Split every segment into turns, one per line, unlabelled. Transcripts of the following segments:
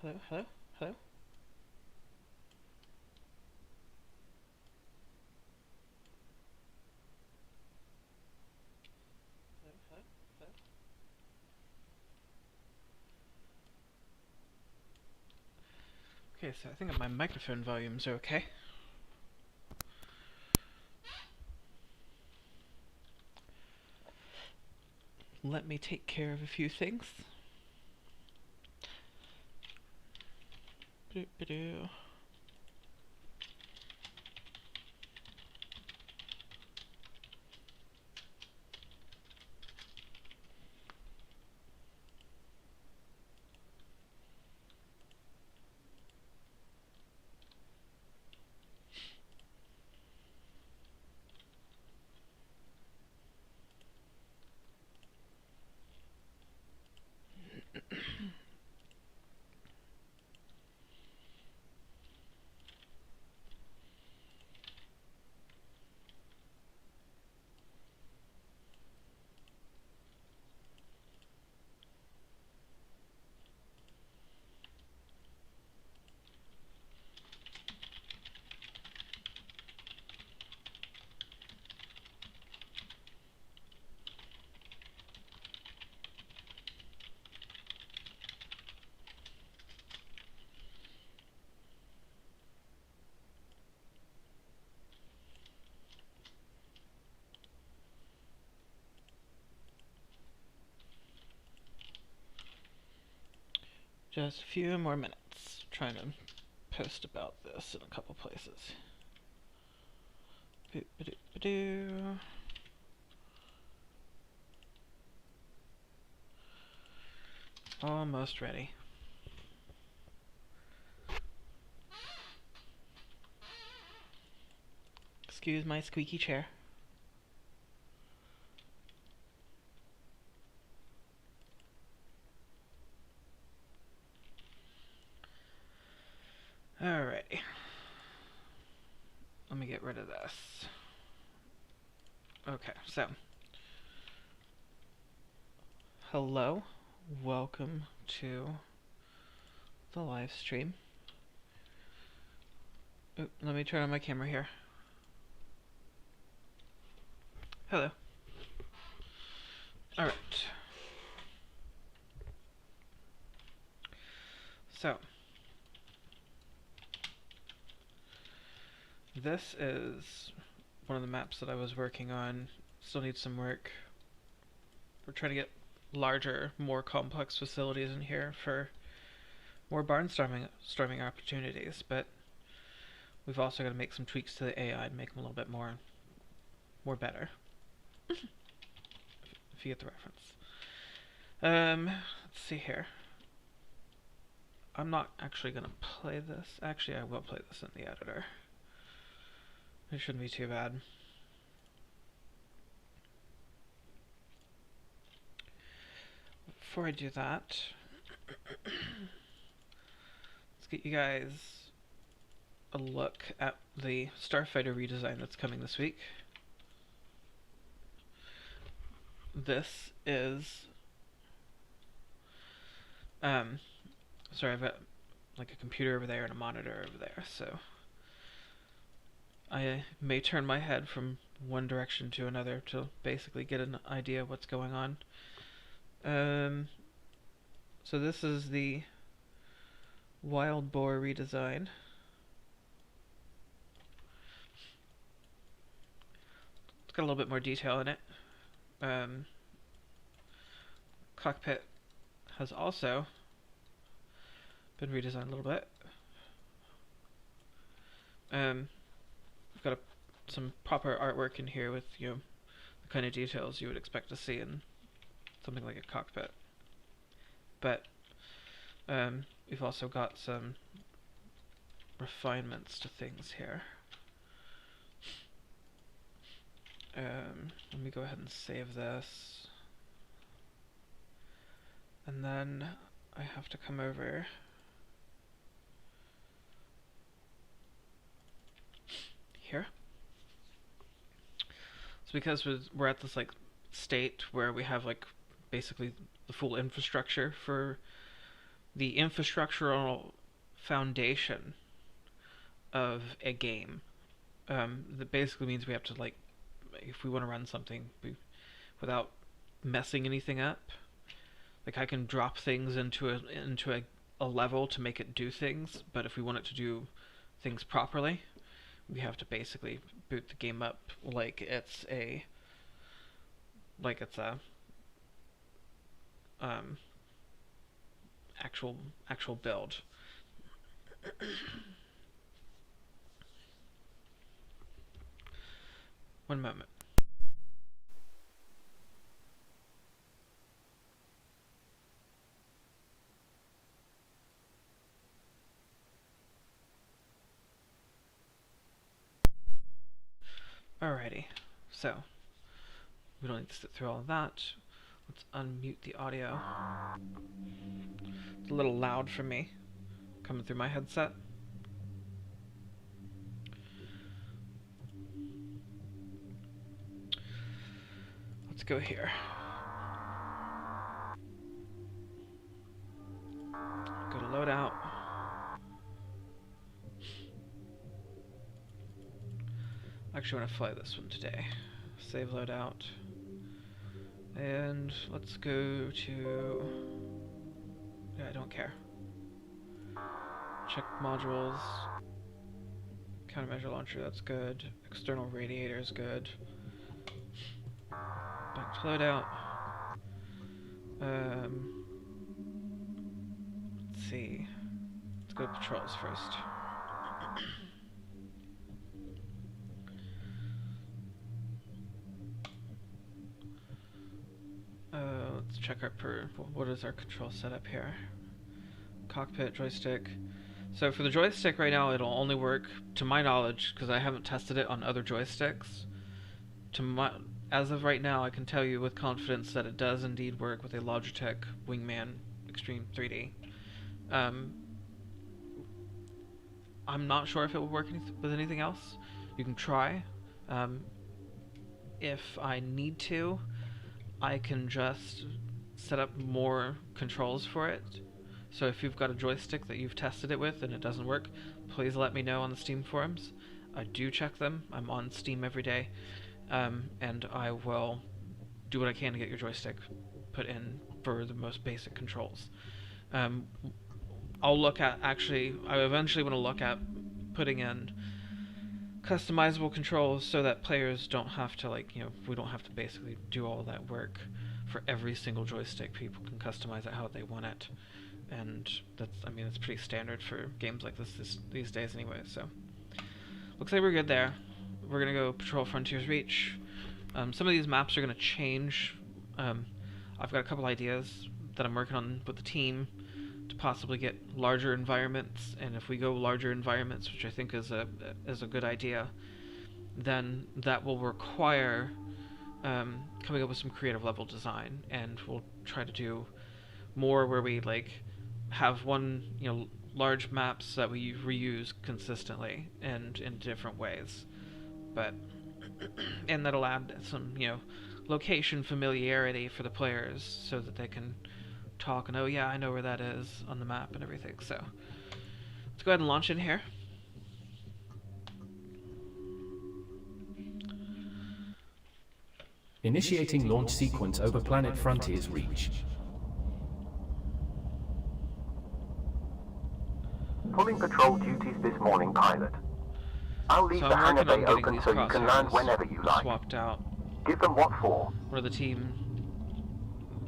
Hello, hello, hello. Hello, hello, hello. Okay, so I think my microphone volumes are okay. Let me take care of a few things. Ba-do-ba-do. Just a few more minutes. Trying to post about this in a couple places. Ba-do-ba-do. Almost ready. Excuse my squeaky chair. Alrighty. Let me get rid of this. Okay, so. Hello. Welcome to the live stream. Oop, let me turn on my camera here. Hello. Alright. So, this is one of the maps that I was working on. Still needs some work. We're trying to get larger, more complex facilities in here for more barnstorming opportunities, but we've also got to make some tweaks to the AI to make them a little bit more better. If you get the reference. Let's see here. I'm not actually going to play this. Actually, I will play this in the editor. It shouldn't be too bad. Before I do that, let's get you guys a look at the Starfighter redesign that's coming this week. This is sorry, I've got like a computer over there and a monitor over there, so I may turn my head from one direction to another to basically get an idea of what's going on. So this is the Wild Boar redesign. It's got a little bit more detail in it. Cockpit has also been redesigned a little bit. We've got some proper artwork in here with, you know, the kind of details you would expect to see in something like a cockpit. But we've also got some refinements to things here. Let me go ahead and save this. And then I have to come over here. So because we're at this like state where we have like basically the full infrastructure for the infrastructural foundation of a game. That basically means we have to, like, if we want to run something without messing anything up, like I can drop things into a level to make it do things, but if we want it to do things properly, we have to basically boot the game up like it's a actual build. One moment. Alrighty, so we don't need to sit through all of that. Let's unmute the audio. It's a little loud for me, coming through my headset. Let's go here. Go to loadout. Actually, I want to fly this one today. Save loadout. And let's go to... yeah, I don't care. Check modules. Countermeasure launcher, that's good. External radiator is good. Back to loadout. Let's see. Let's go to patrols first. Let's check what is our control setup here. Cockpit, joystick. So for the joystick right now, it'll only work, to my knowledge, because I haven't tested it on other joysticks. As of right now, I can tell you with confidence that it does indeed work with a Logitech Wingman Extreme 3D. I'm not sure if it will work with anything else. You can try. If I need to, I can just set up more controls for it. So if you've got a joystick that you've tested it with and it doesn't work, please let me know on the Steam forums. I do check them. I'm on Steam every day. And I will do what I can to get your joystick put in for the most basic controls. I'll look at, actually, I eventually want to look at putting in customizable controls so that players don't have to, like, you know, we don't have to basically do all that work for every single joystick. People can customize it how they want it. And that's, I mean, it's pretty standard for games like this these days anyway, so. Looks like we're good there. We're gonna go patrol Frontiers Reach. Some of these maps are gonna change. I've got a couple ideas that I'm working on with the team to possibly get larger environments, and if we go larger environments, which I think is a good idea, then that will require coming up with some creative level design, and we'll try to do more where we like have one, you know, large maps that we reuse consistently and in different ways, but and that'll add some, you know, location familiarity for the players so that they can talk and, oh yeah, I know where that is on the map and everything. So let's go ahead and launch in here.
Initiating launch sequence over planet Frontiers Reach.
Pulling patrol duties this morning, pilot. I'll leave the hangar bay open so you can land whenever you like.
Swapped out.
Give them what for?
One of the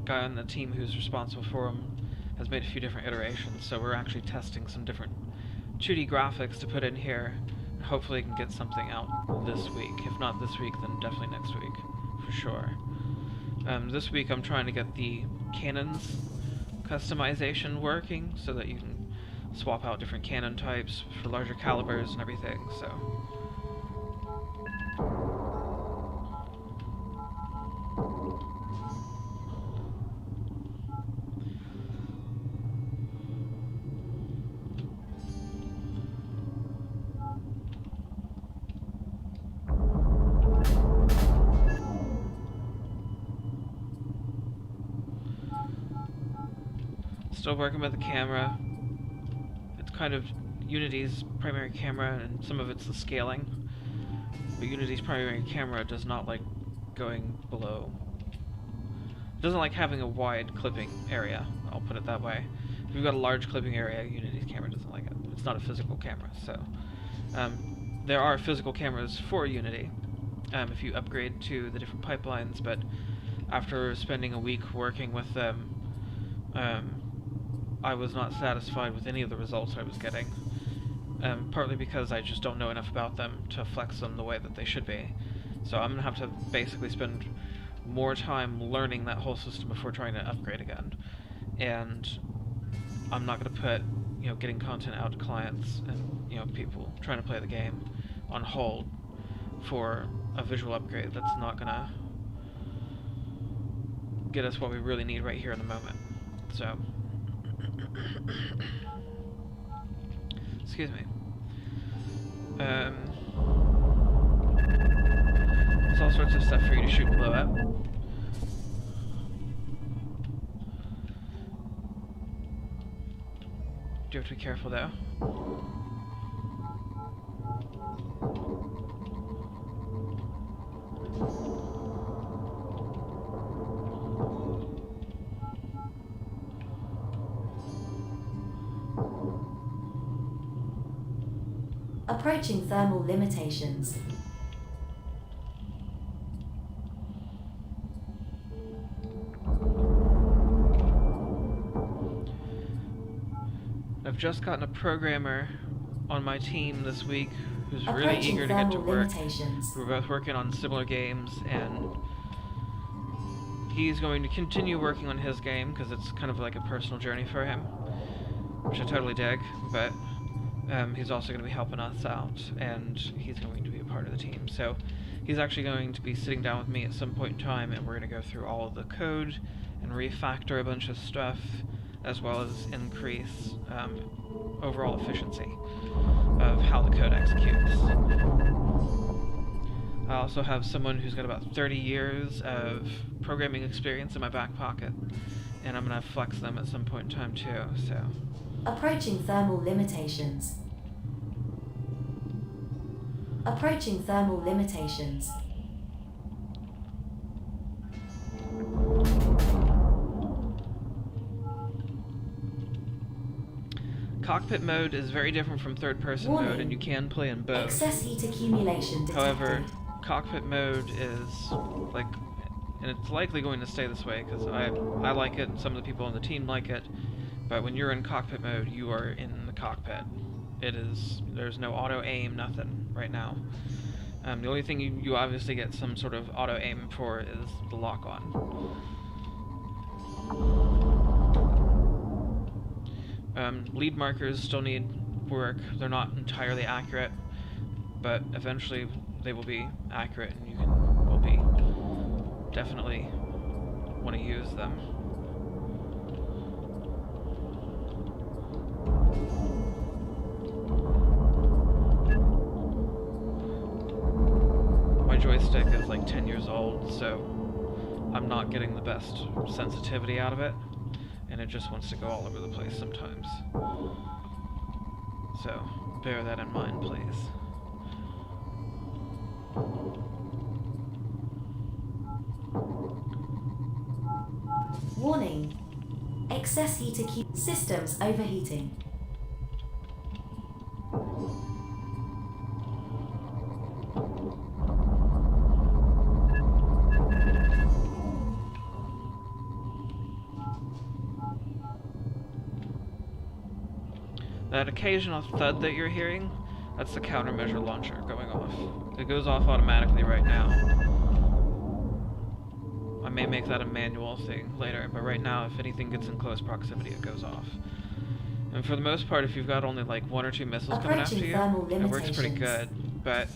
guy on the team who's responsible for them has made a few different iterations, so we're actually testing some different 2D graphics to put in here, and hopefully can get something out this week. If not this week, then definitely next week, for sure. This week I'm trying to get the cannons customization working so that you can swap out different cannon types for larger calibers and everything, so. Still working with the camera. It's kind of Unity's primary camera, and some of it's the scaling. But Unity's primary camera does not like going below. It doesn't like having a wide clipping area, I'll put it that way. If you've got a large clipping area, Unity's camera doesn't like it. It's not a physical camera, so... there are physical cameras for Unity, if you upgrade to the different pipelines, but after spending a week working with them, I was not satisfied with any of the results I was getting. Partly because I just don't know enough about them to flex them the way that they should be. So I'm going to have to basically spend more time learning that whole system before trying to upgrade again. And I'm not going to put, getting content out to clients and, people trying to play the game on hold for a visual upgrade that's not going to get us what we really need right here in the moment. So... excuse me. There's all sorts of stuff for you to shoot and blow up. Do have to be careful though.
Approaching thermal limitations.
I've just gotten a programmer on my team this week who's really
Approaching
eager to get to
thermal
work.
limitations.
We're both working on similar games, and he's going to continue working on his game because it's kind of like a personal journey for him, which I totally dig, but he's also going to be helping us out, and he's going to be a part of the team. So he's actually going to be sitting down with me at some point in time, and we're going to go through all of the code and refactor a bunch of stuff, as well as increase overall efficiency of how the code executes. I also have someone who's got about 30 years of programming experience in my back pocket, and I'm going to flex them at some point in time too, so...
Approaching thermal limitations. Approaching thermal limitations.
Cockpit mode is very different from third-person mode, and you can play in both.
Excess heat accumulation detected.
However, cockpit mode is like, and it's likely going to stay this way because I like it, and some of the people on the team like it. But when you're in cockpit mode, you are in the cockpit. There's no auto aim, nothing right now. The only thing you obviously get some sort of auto aim for is the lock on. Lead markers still need work. They're not entirely accurate, but eventually they will be accurate, and you will be definitely want to use them. My joystick is like 10 years old, so I'm not getting the best sensitivity out of it, and it just wants to go all over the place sometimes. So bear that in mind, please.
Warning. Excess heat systems overheating.
That occasional thud that you're hearing, that's the countermeasure launcher going off. It goes off automatically right now. I may make that a manual thing later, but right now, if anything gets in close proximity, it goes off. And for the most part, if you've got only like 1 or 2 missiles coming after you, it works pretty good. But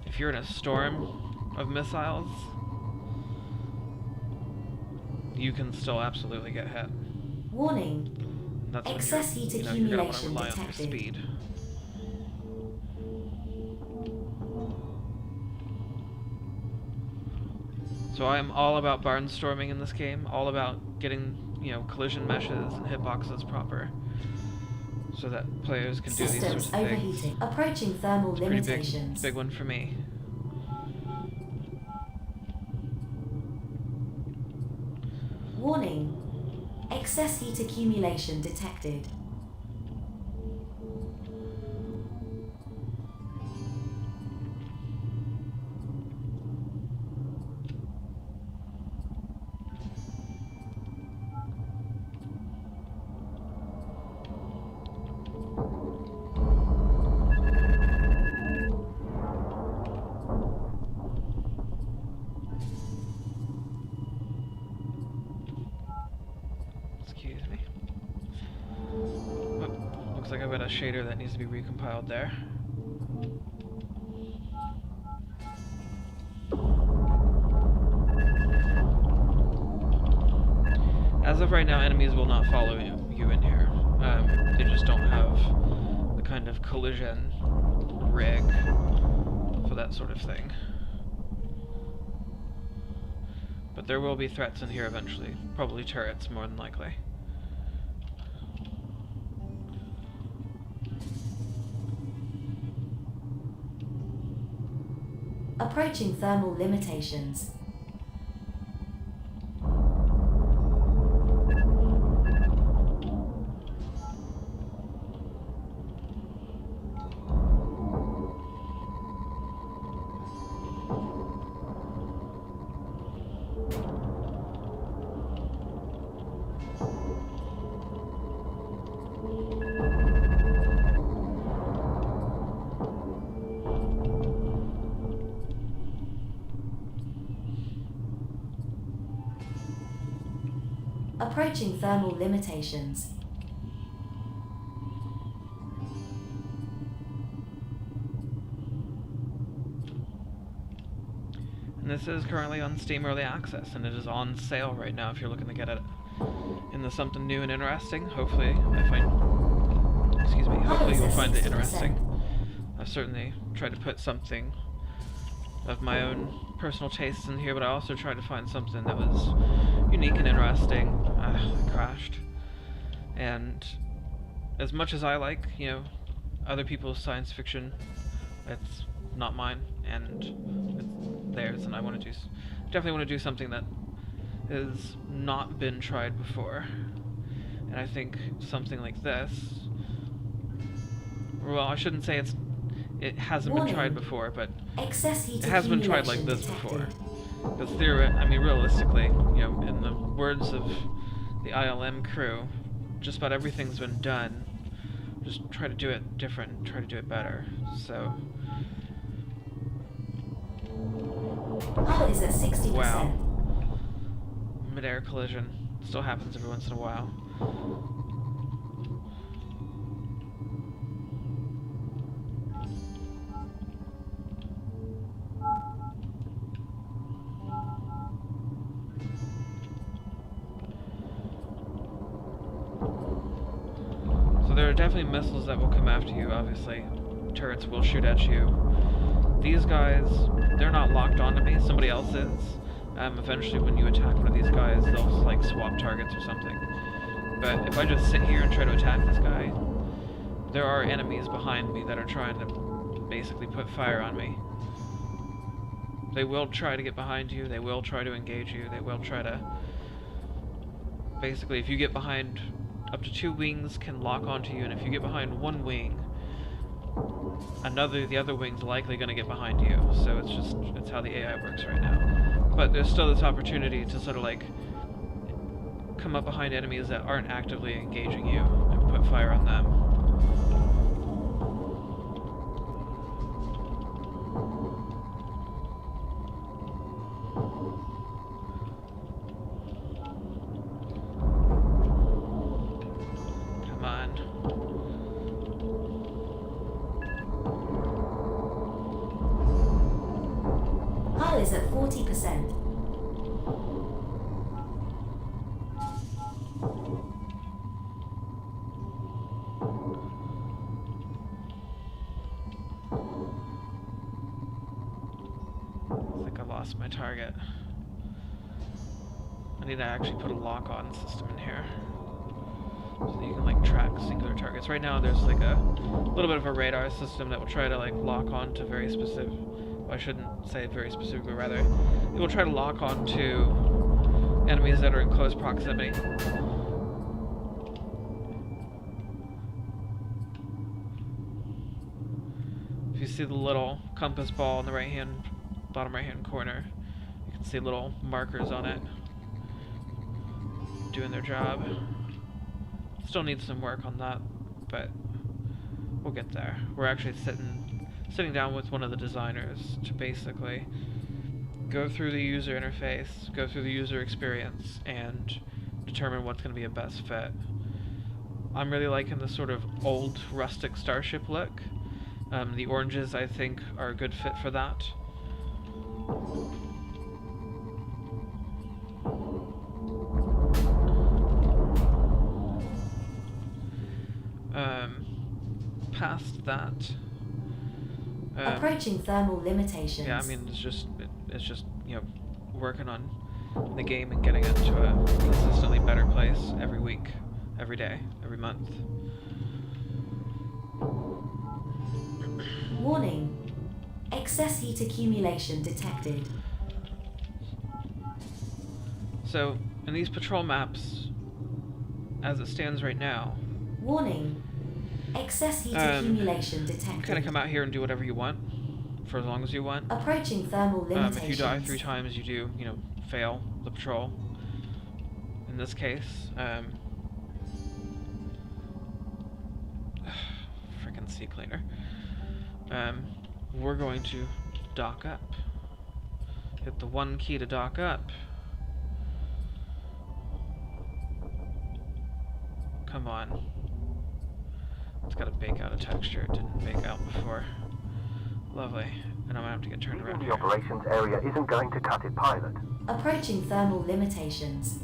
if you're in a storm of missiles, you can still absolutely get hit.
Warning.
That's
excess heat
you're gonna want to
accumulation
rely on your
detected.
speed. So I'm all about barnstorming in this game, all about getting, collision meshes and hitboxes proper, so that players can do these sorts
Systems
of things.
overheating. Approaching thermal
It's a pretty
limitations.
big one for me.
Warning. Excess heat accumulation detected.
Excuse me. Oh, looks like I've got a shader that needs to be recompiled there. As of right now, enemies will not follow you in here. They just don't have the kind of collision rig for that sort of thing. But there will be threats in here eventually. Probably turrets, more than likely.
Approaching thermal limitations. Approaching thermal limitations.
And this is currently on Steam Early Access, and it is on sale right now if you're looking to get it into something new and interesting. Hopefully you'll find it interesting. I've certainly tried to put something of my own personal tastes in here, but I also tried to find something that was unique and interesting. I crashed. And as much as I like, other people's science fiction, it's not mine, and it's theirs, and I want to definitely want to do something that has not been tried before. And I think something like this, well, I shouldn't say it hasn't been tried before, but it has been tried like this before. Because realistically, in the words of the ILM crew, just about everything's been done. Just try to do it different, try to do it better. So,
Hull is at 60%.
wow. Mid-air collision still happens every once in a while. There are definitely missiles that will come after you, obviously. Turrets will shoot at you. These guys, they're not locked onto me, somebody else is. Eventually when you attack one of these guys, they'll like swap targets or something. But if I just sit here and try to attack this guy, there are enemies behind me that are trying to basically put fire on me. They will try to get behind you, they will try to engage you, they will try to... Basically, if you get behind... Up to 2 wings can lock onto you, and if you get behind 1 wing, the other wing's likely going to get behind you. So it's how the AI works right now. But there's still this opportunity to sort of like come up behind enemies that aren't actively engaging you and put fire on them.
Is at 40%.
I think I lost my target. need to actually put a lock-on system in here, so that you can like track singular targets. Right now there's like a little bit of a radar system that will try to like lock on to very specific, well, I shouldn't say very specific, but rather it will try to lock on to enemies that are in close proximity. If you see the little compass ball in the bottom right hand corner, you can see little markers on it doing their job. Still need some work on that, but we'll get there. We're actually sitting down with one of the designers to basically go through the user interface, go through the user experience, and determine what's going to be a best fit. I'm really liking the sort of old rustic starship look. The oranges, I think, are a good fit for that. Past that,
Approaching thermal limitations.
yeah, I mean, it's just you know, working on the game and getting it to a consistently better place every week, every day, every month.
Warning. Excess heat accumulation detected.
So, in these patrol maps, as it stands right now,
Warning. Excess heat accumulation detected.
you kind of come out here and do whatever you want, for as long as you want.
Approaching thermal limitations.
If you die 3 times, you do, you know, fail the patrol. In this case, frickin' sea cleaner. We're going to dock up. Hit the 1 key to dock up. Come on. It's got to bake out a texture it didn't bake out before. Lovely. And I'm gonna have to get turned around
The
here.
operations area isn't going to cut it, pilot.
Approaching thermal limitations.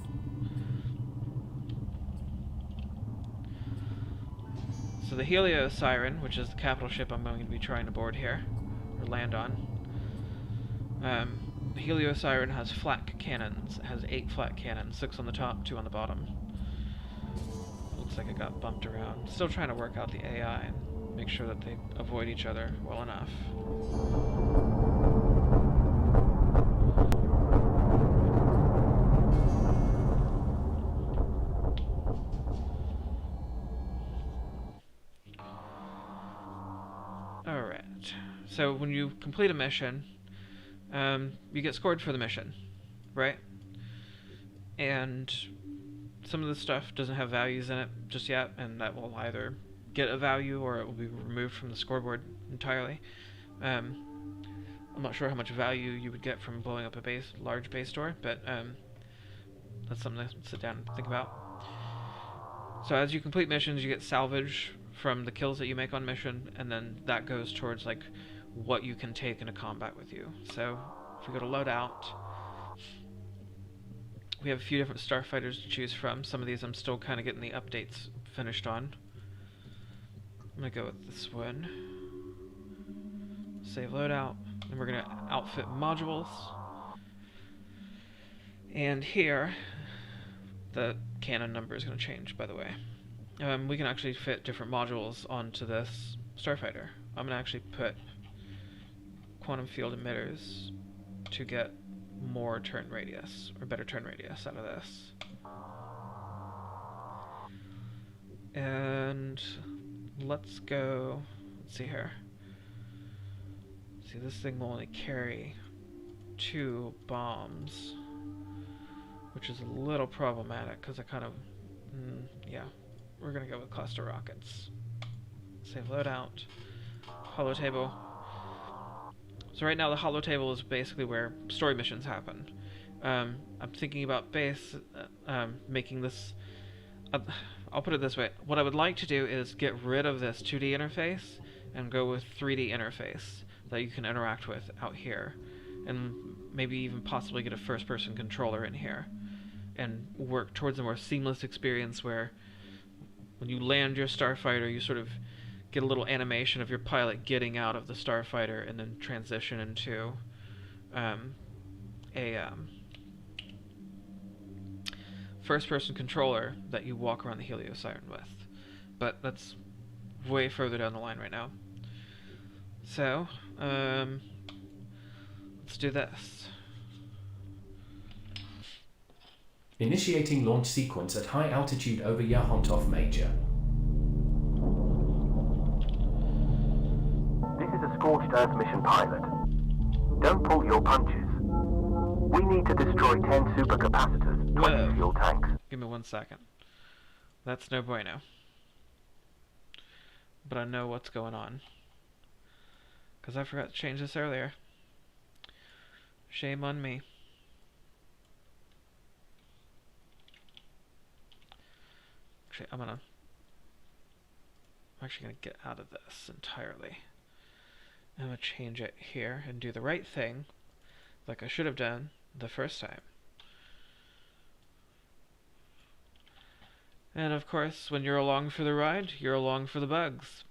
So the Helio Siren, which is the capital ship I'm going to be trying to board here, or land on. The Helio Siren has flat cannons. It has 8 flat cannons, 6 on the top, 2 on the bottom. Looks like it got bumped around. Still trying to work out the AI and make sure that they avoid each other well enough. Alright, so when you complete a mission, you get scored for the mission, right? And some of the stuff doesn't have values in it just yet, and that will either get a value or it will be removed from the scoreboard entirely. I'm not sure how much value you would get from blowing up a large base store, but that's something to sit down and think about. So as you complete missions, you get salvage from the kills that you make on mission, and then that goes towards like what you can take into combat with you. So if we go to loadout, we have a few different starfighters to choose from. Some of these I'm still kind of getting the updates finished on. I'm gonna go with this one. Save loadout, and we're gonna outfit modules. And here, the cannon number is gonna change, by the way. We can actually fit different modules onto this starfighter. I'm gonna actually put quantum field emitters to get more turn radius, or better turn radius out of this. And let's go, let's see here. See, this thing will only carry 2 bombs, which is a little problematic because I kind of, yeah, we're gonna go with cluster rockets. Save loadout, holo table. So right now the holo table is basically where story missions happen. I'm thinking about making this, I'll put it this way, what I would like to do is get rid of this 2D interface and go with 3D interface that you can interact with out here, and maybe even possibly get a first-person controller in here and work towards a more seamless experience where when you land your starfighter you sort of get a little animation of your pilot getting out of the starfighter and then transition into first-person controller that you walk around the heliosiren with. But that's way further down the line right now. So, let's do this.
Initiating launch sequence at high altitude over Yahontov Major.
This is a scorched Earth mission, pilot. Don't pull your punches. We need to destroy 10 supercapacitors, 20 fuel tanks.
Give me 1 second. That's no bueno. But I know what's going on. Because I forgot to change this earlier. Shame on me. Actually, I'm actually gonna get out of this entirely. I'm gonna change it here and do the right thing, like I should have done the first time. And of course, when you're along for the ride, you're along for the bugs.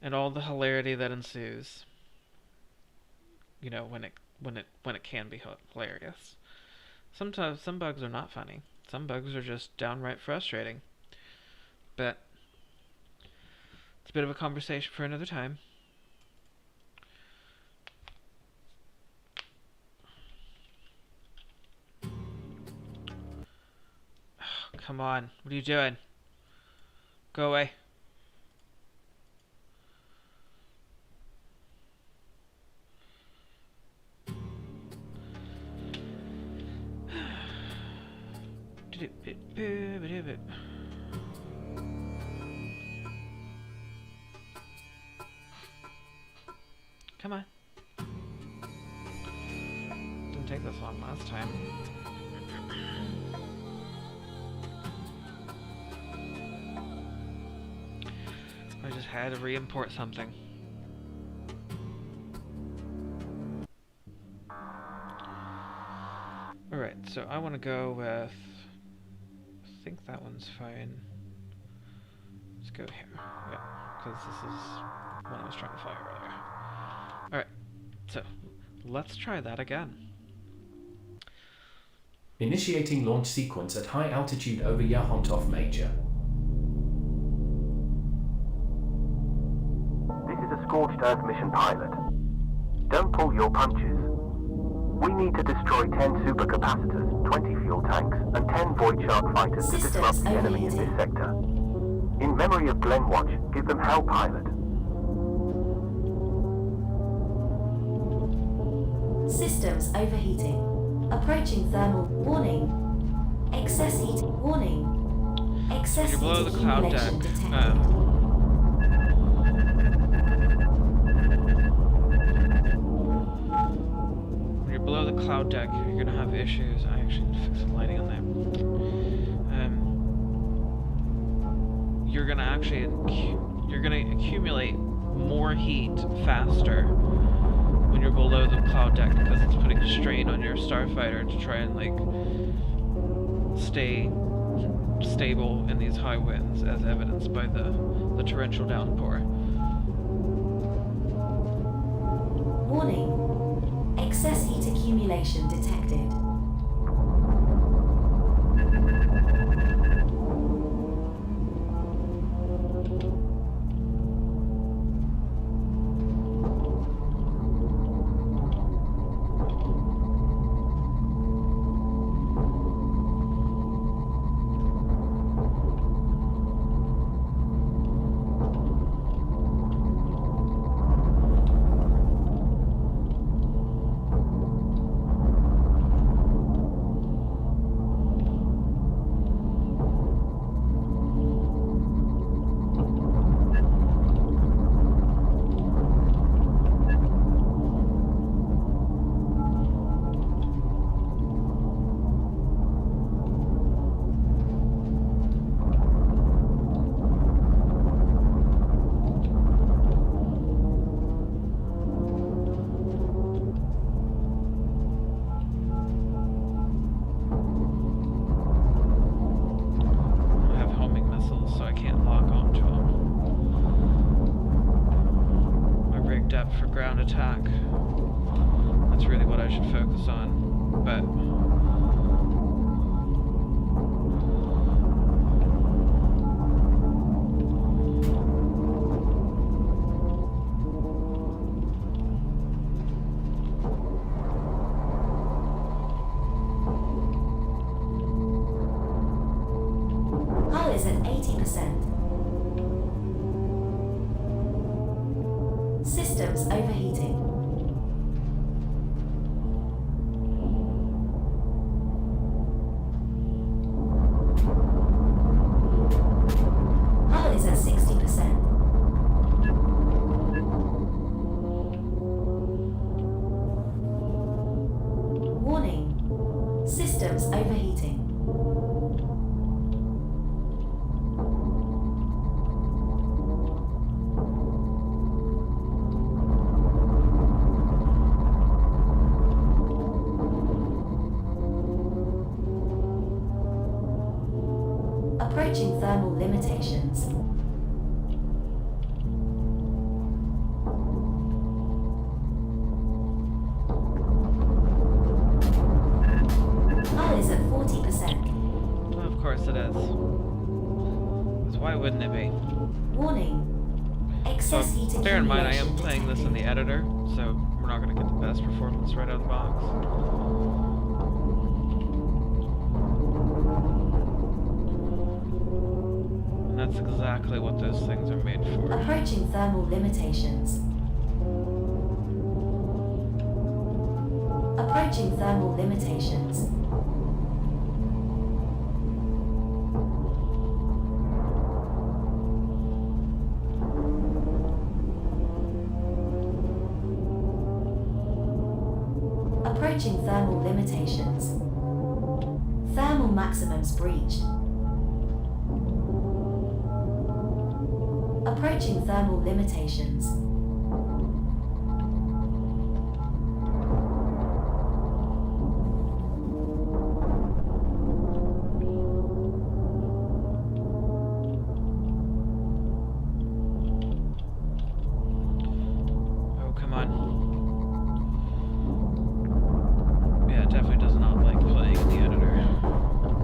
And all the hilarity that ensues. You know, when it can be hilarious. Sometimes some bugs are not funny. Some bugs are just downright frustrating. But it's a bit of a conversation for another time. Oh, come on. What are you doing? Go away. Come on. Didn't take this long last time. I just had to re-import something. Alright, so I want to go with... I think that one's fine. Let's go here. Yeah, because this is what I was trying to fly earlier. Alright, so let's try that again.
Initiating launch sequence at high altitude over Yahontov Major.
This is a scorched Earth mission, pilot. Don't pull your punches. We need to destroy 10 supercapacitors, 20 fuel tanks, and 10 Void Shark fighters to disrupt the enemy in this sector. In memory of Glenwatch, give them hell, pilot.
Systems overheating. Approaching thermal warning. Excess heating warning. Excess
You're below
heat
the cloud
accumulation
deck.
detected.
Below the cloud deck, you're gonna have issues. I actually need to fix some lighting on there. You're gonna accumulate more heat faster when you're below the cloud deck because it's putting strain on your starfighter to try and like stay stable in these high winds, as evidenced by the torrential downpour.
Warning. Excess heat accumulation detected.
Attack. That's really what I should focus on, but
80%. Systems overheating. Hull is at 60%. Warning. Systems overheating. Approaching thermal limitations. Hull is at 40%.
Of course it is. 'Cause why wouldn't it be?
Warning.
So
Excess heat
bear in mind, I am
accumulation
playing this in the
detected.
editor, so we're not going to get the best performance right out of the box. And that's exactly what those things are made for.
Approaching thermal limitations. Approaching thermal limitations. Approaching thermal limitations. Thermal maximums breached. Approaching thermal limitations.
Oh, come on. Yeah, it definitely does not like playing in the editor.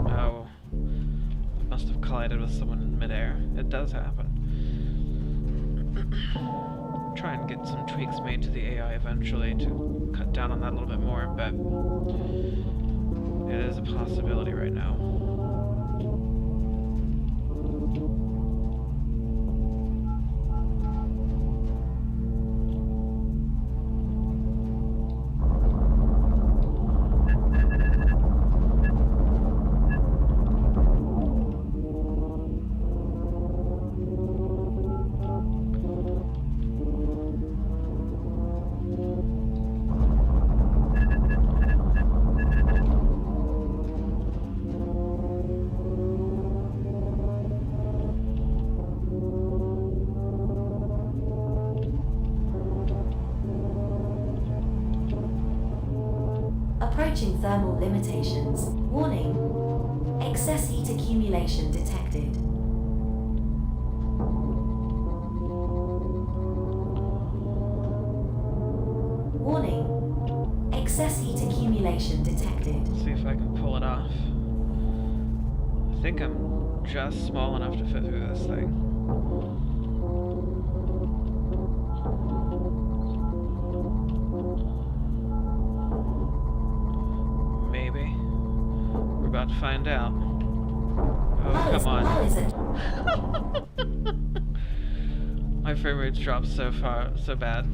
Oh. Must have collided with someone in midair. It does happen. Try and get some tweaks made to the AI eventually to cut down on that a little bit more, but it is a possibility right now.
Approaching thermal limitations. Warning. Excess heat accumulation detected. Warning. Excess heat accumulation detected.
Let's see if I can pull it off. I think I'm just small enough to fit through this thing. Maybe. We're about to find out. Oh, come on.
Hull is at
My frame rate's dropped so far, so bad.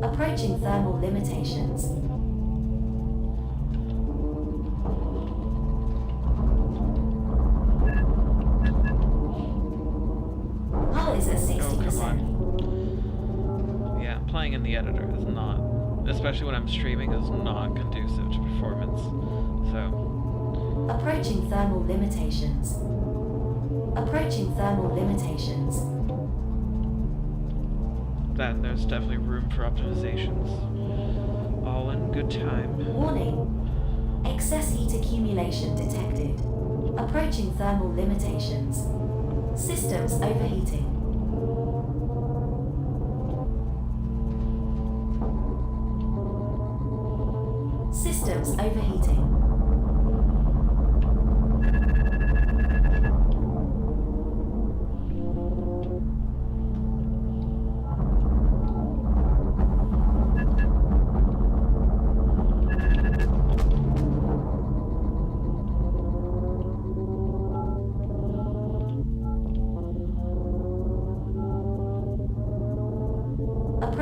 approaching thermal limitations. Hull is at 60%.
Oh, come on. Yeah, playing in the editor is not, especially when I'm streaming, is not conducive to performance. So,
Approaching thermal limitations. Approaching thermal limitations.
then there's definitely room for optimizations. All in good time.
Warning. Excess heat accumulation detected. Approaching thermal limitations. Systems overheating. Systems overheating.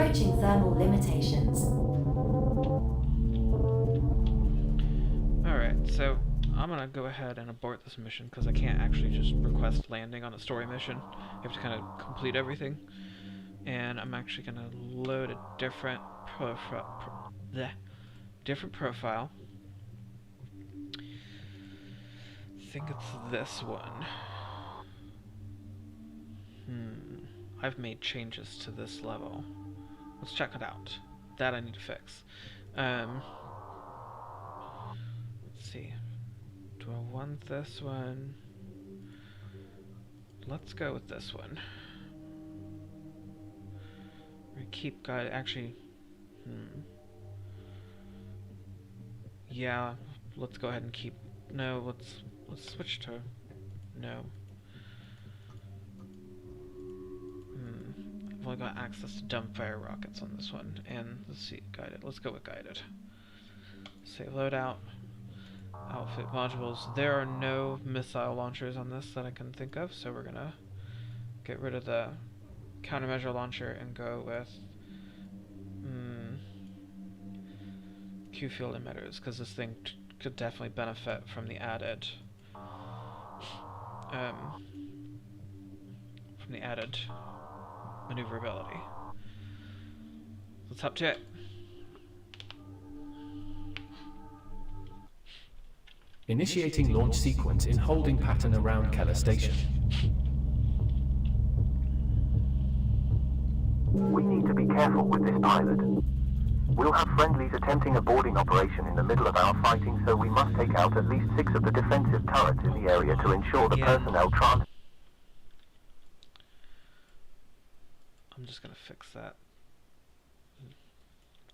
Approaching thermal limitations.
Alright, so I'm gonna go ahead and abort this mission because I can't actually just request landing on a story mission. You have to kind of complete everything. And I'm actually gonna load a different different profile. I think it's this one. I've made changes to this level. Let's check it out. That I need to fix. Let's see. Do I want this one? Let's go with this one. We keep guide. Actually, yeah. Let's go ahead and keep. No, let's switch to no. I've only got access to dumbfire rockets on this one, and let's see, guided. Let's go with guided. Save loadout. Outfit modules. There are no missile launchers on this that I can think of, so we're gonna get rid of the countermeasure launcher and go with Q field emitters, because this thing could definitely benefit from the added maneuverability. Let's hop to it.
Initiating launch sequence in holding pattern around Keller Station.
We need to be careful with this pilot. We'll have friendlies attempting a boarding operation in the middle of our fighting, so we must take out at least 6 of the defensive turrets in the area to ensure the personnel transport.
I'm just gonna fix that.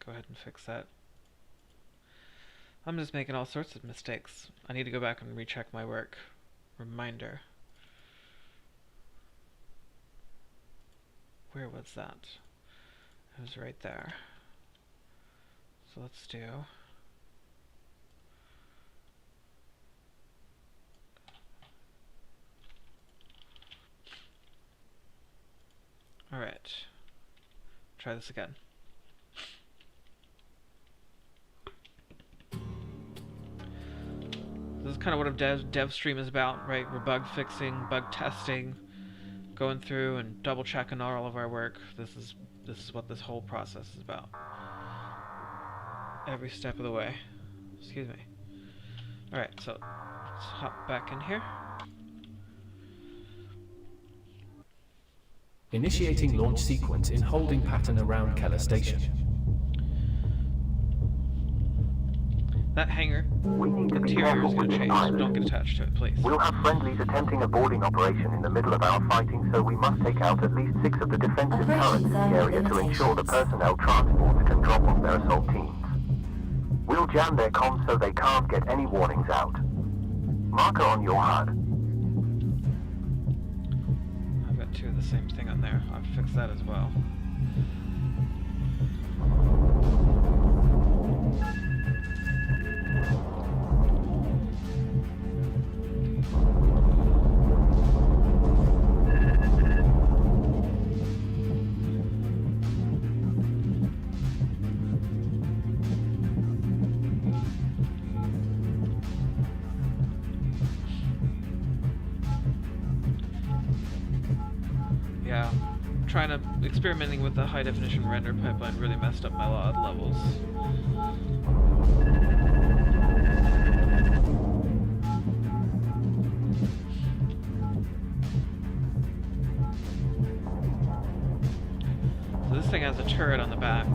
Go ahead and fix that. I'm just making all sorts of mistakes. I need to go back and recheck my work. Reminder. Where was that? It was right there. So let's do... Alright. Try this again. This is kind of what a dev stream is about, right? We're bug fixing, bug testing, going through and double checking all of our work. This is what this whole process is about. Every step of the way. Excuse me. Alright, so let's hop back in here.
Initiating launch sequence in holding pattern around Keller Station.
That hangar
We need to be
interior
careful
is
with
going to
this
change.
pilot.
Don't get attached to it, please.
We'll have friendlies attempting a boarding operation in the middle of our fighting, so we must take out at least 6 of the defensive turrets in the area to ensure the personnel transports can drop on their assault teams. We'll jam their comms so they can't get any warnings out. Marker on your HUD.
I've got 2 of the same thing on there. I'll fix that as well. Yeah, experimenting with the high definition render pipeline really messed up my LOD levels. So this thing has a turret on the back.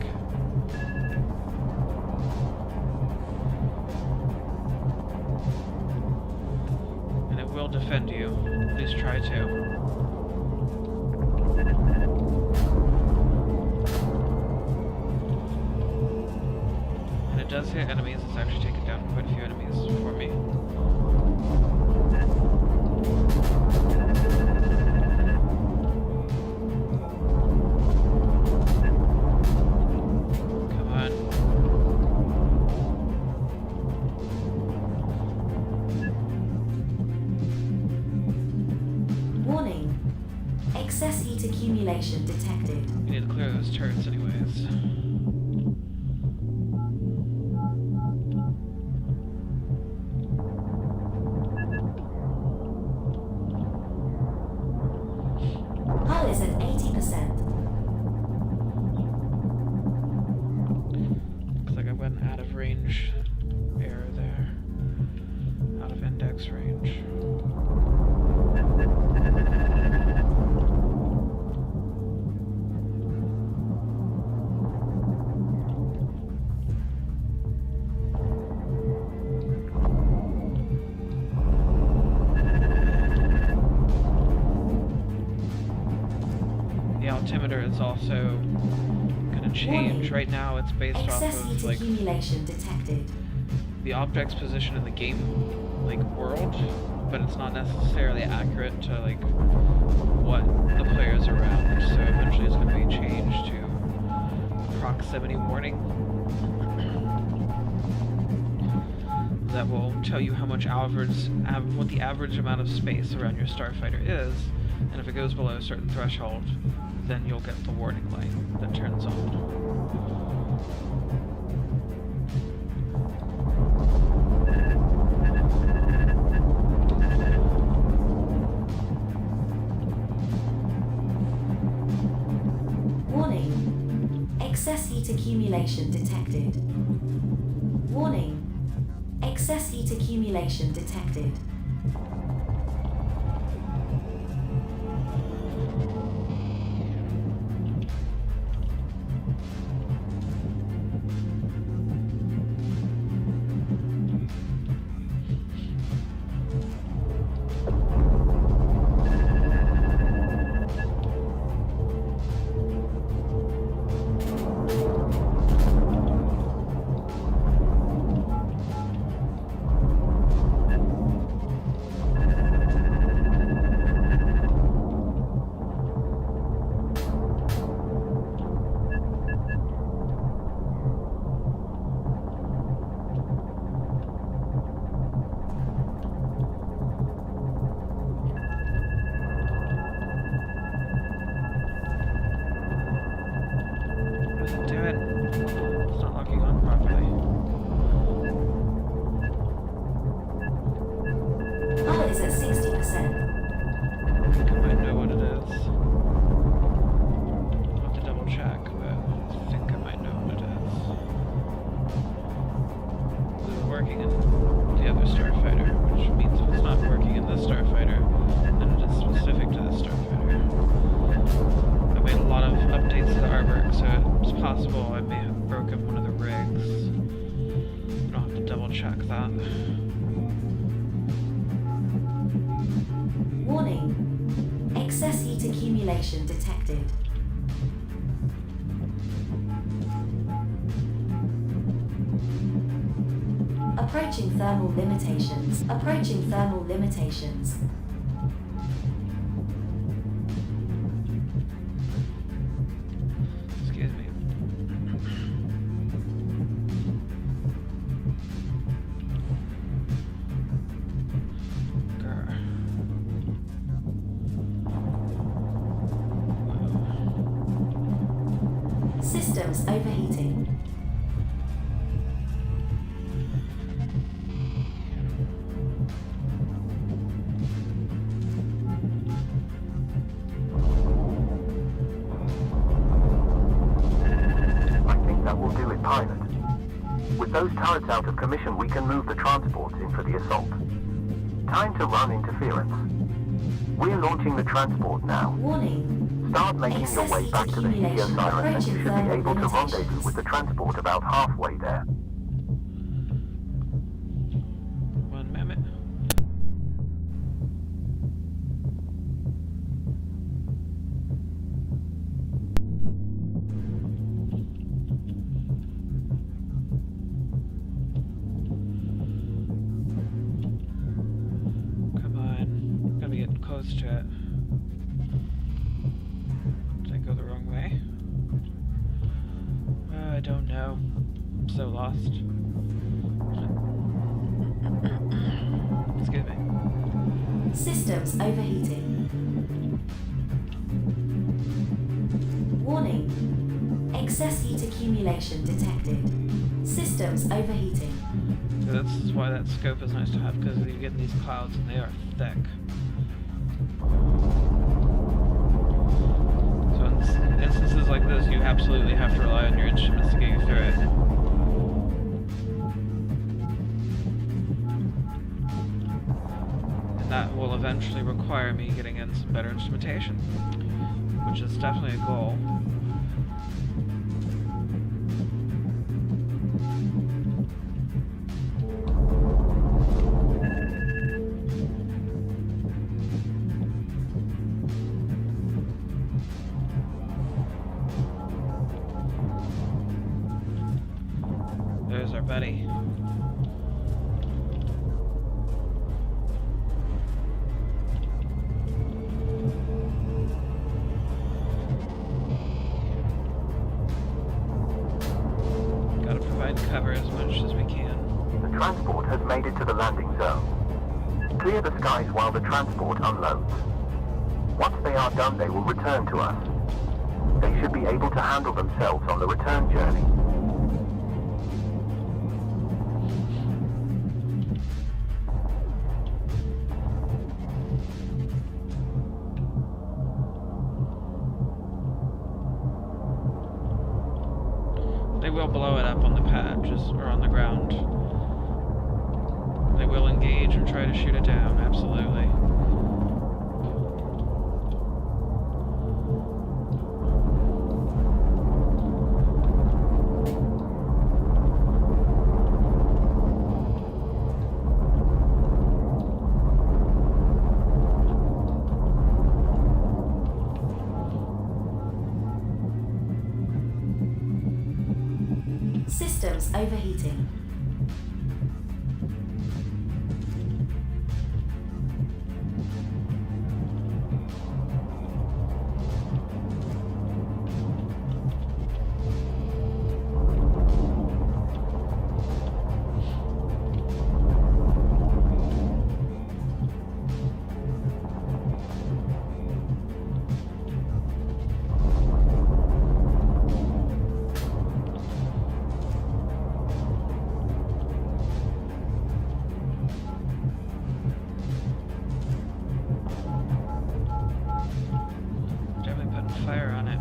And it will defend you. Please try to. And it does hit enemies. It's actually taken down quite a few enemies for me. Come on.
Warning. Excess heat accumulation accumulation detected.
You need to clear those turrets anyways.
Hull is at 80%.
Looks like I went out of range error there. Out of index range. The altimeter is also going to change.
Warning.
Right now it's based off
Excess
of
heat
like
accumulation detected.
the object's position in the game like world, but it's not necessarily accurate to like what the player's around. So eventually it's going to be changed to proximity warning. That will tell you how much what the average amount of space around your starfighter is, and if it goes below a certain threshold, then you'll get the warning light that turns on.
Warning. Excess heat accumulation detected. Warning. Excess heat accumulation detected. Warning. Excess heat accumulation detected. Approaching thermal limitations. Approaching thermal limitations.
Excuse me.
Systems overheating.
Pilot. With those turrets out of commission, we can move the transports in for the assault. Time to run interference. We're launching the transport now.
Warning.
Start making your way back to the helio siren and you should be able to rendezvous with the transport about halfway there.
One moment. Close to it. Did I go the wrong way? I don't know. I'm so lost. Excuse me.
Systems overheating. Warning. Excess heat accumulation detected. Systems overheating.
So that's why that scope is nice to have, because you get these clouds and they are thick. So in instances like this, you absolutely have to rely on your instruments to get you through it. And that will eventually require me getting in some better instrumentation, which is definitely a goal. There's our buddy. Gotta provide cover as much as we can.
The transport has made it to the landing zone. Clear the skies while the transport unloads. Once they are done, they will return to us. They should be able to handle themselves on the return journey.
They will blow it up on the pad, or on the ground. They will engage and try to shoot it down, absolutely.
Systems overheating.
Definitely putting fire on it.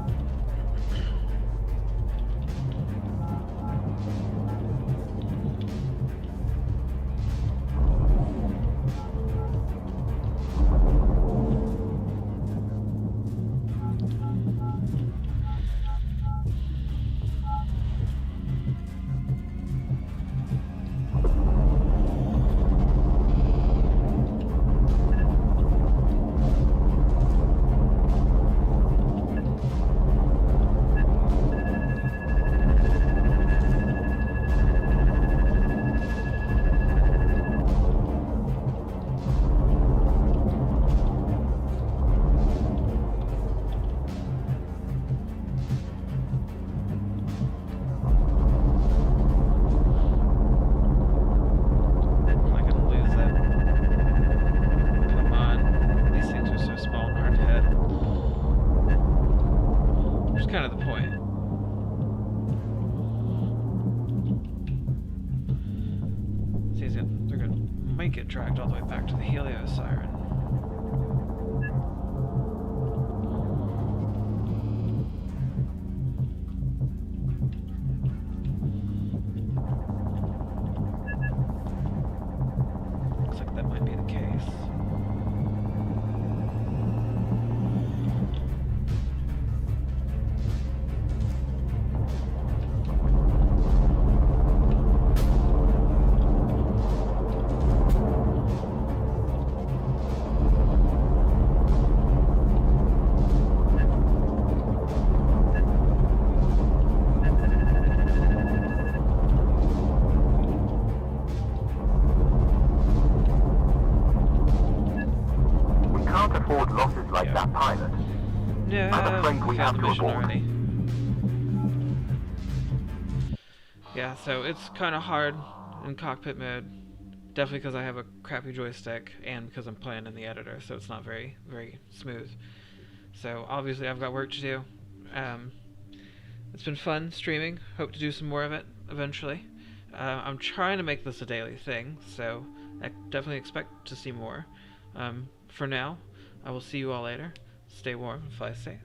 Am I gonna lose that? Come on. These things are so small and hard to hit. Which is kind of the point. See, they're gonna might get dragged all the way back to the Helio siren. Looks like that might be the case.
We can't afford losses like that, pilot.
Yeah,
I'm afraid we
failed
have
the
to
mission
abort.
already. Yeah, so it's kind of hard in cockpit mode. Definitely because I have a crappy joystick and because I'm playing in the editor, so it's not very, very smooth. So obviously I've got work to do. It's been fun streaming. Hope to do some more of it eventually. I'm trying to make this a daily thing, so I definitely expect to see more. For now, I will see you all later. Stay warm and fly safe.